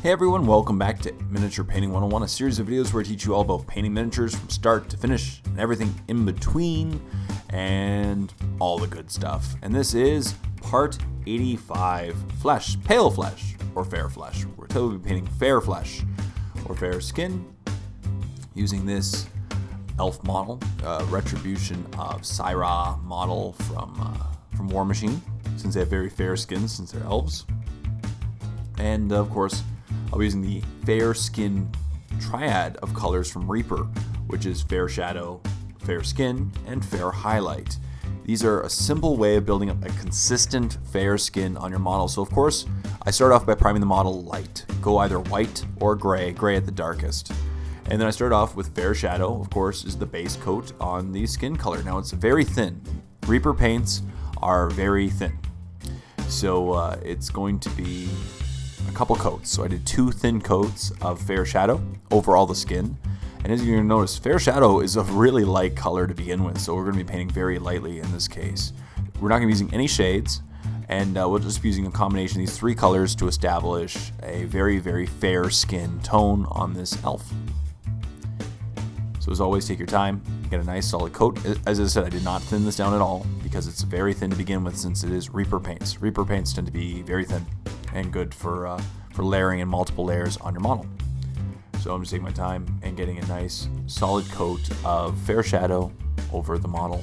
Hey everyone, welcome back to Miniature Painting 101, a series of videos where I teach you all about painting miniatures from start to finish and everything in between and all the good stuff. And this is part 85, flesh, pale flesh or fair flesh. We're totally painting fair flesh or fair skin using this elf model, Retribution of Syrah model from War Machine, since they have very fair skins since they're elves. And of course, I'll be using the fair skin triad of colors from Reaper, which is fair shadow, fair skin, and fair highlight. These are a simple way of building up a consistent fair skin on your model. So of course, I start off by priming the model light. Go either white or gray at the darkest. And then I start off with fair shadow, of course, is the base coat on the skin color. Now it's very thin. Reaper paints are very thin. So it's going to be a couple coats. So I did 2 thin coats of fair shadow over all the skin. And as you're going to notice, fair shadow is a really light color to begin with. So we're going to be painting very lightly in this case. We're not going to be using any shades. And we'll just be using a combination of these 3 colors to establish a very, very fair skin tone on this elf. So as always, take your time, get a nice solid coat. As I said, I did not thin this down at all because it's very thin to begin with since it is Reaper paints. Reaper paints tend to be very thin and good for layering in multiple layers on your model. So I'm just taking my time and getting a nice solid coat of fair shadow over the model.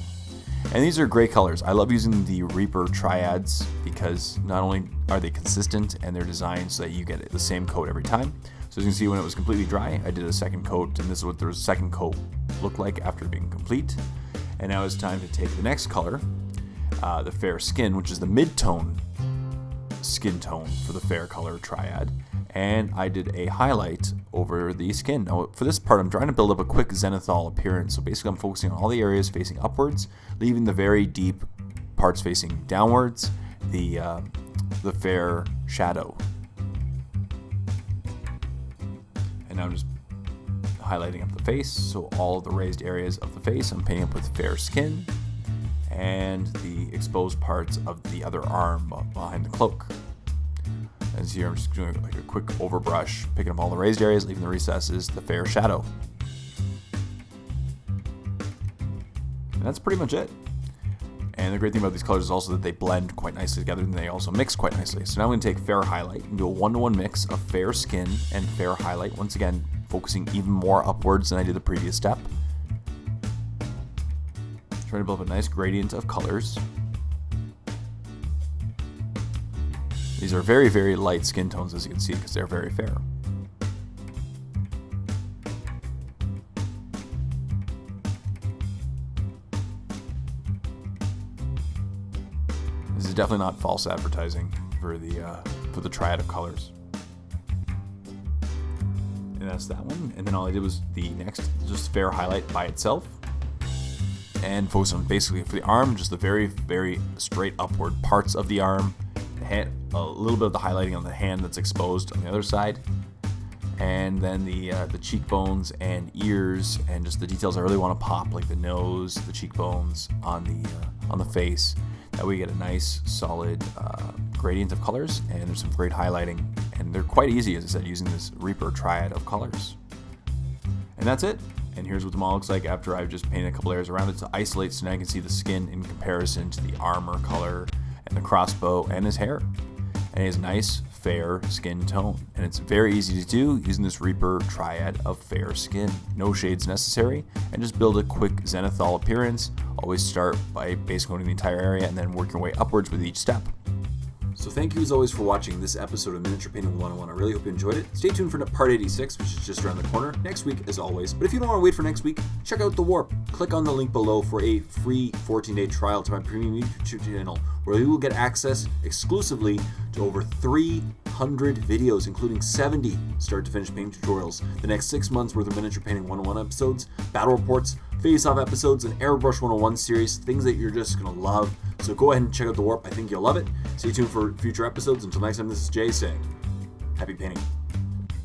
And these are great colors. I love using the Reaper triads because not only are they consistent and they're designed so that you get the same coat every time. So as you can see, when it was completely dry, I did a second coat, and this is what the second coat looked like after being complete. And now it's time to take the next color, the fair skin, which is the mid-tone skin tone for the fair color triad, and I did a highlight over the skin. Now for this part, I'm trying to build up a quick zenithal appearance. So basically I'm focusing on all the areas facing upwards, leaving the very deep parts facing downwards, the fair shadow. And now I'm just highlighting up the face, so all of the raised areas of the face I'm painting up with fair skin, and the exposed parts of the other arm behind the cloak. As here, I'm just doing like a quick overbrush, picking up all the raised areas, leaving the recesses, the fair shadow. And that's pretty much it. And the great thing about these colors is also that they blend quite nicely together and they also mix quite nicely. So now I'm going to take fair highlight and do a 1-to-1 mix of fair skin and fair highlight. Once again, focusing even more upwards than I did the previous step. Trying to build up a nice gradient of colors. These are very, very light skin tones, as you can see, because they're very fair. This is definitely not false advertising for the triad of colors. And that's that one. And then all I did was the next, just fair highlight by itself. And focus on basically for the arm, just the very, very straight upward parts of the arm. The hand, a little bit of the highlighting on the hand that's exposed on the other side. And then the cheekbones and ears and just the details I really want to pop, like the nose, the cheekbones on the face. That way you get a nice solid gradient of colors, and there's some great highlighting. And they're quite easy, as I said, using this Reaper triad of colors. And that's it. And here's what the model looks like after I've just painted a couple layers around it to isolate, so now I can see the skin in comparison to the armor color and the crossbow and his hair. And he has nice, fair skin tone. And it's very easy to do using this Reaper triad of fair skin. No shades necessary, and just build a quick zenithal appearance. Always start by base coating the entire area and then work your way upwards with each step. So thank you as always for watching this episode of Miniature Painting 101. I really hope you enjoyed it. Stay tuned for part 86, which is just around the corner, next week as always. But if you don't want to wait for next week, check out The Warp. Click on the link below for a free 14-day trial to my premium YouTube channel, where you will get access exclusively to over 300 videos, including 70 start-to-finish painting tutorials, the next 6 months worth of Miniature Painting 101 episodes, battle reports, face-off episodes, and Airbrush 101 series, things that you're just going to love. So go ahead and check out The Warp. I think you'll love it. Stay tuned for future episodes. Until next time, this is Jay saying, happy painting.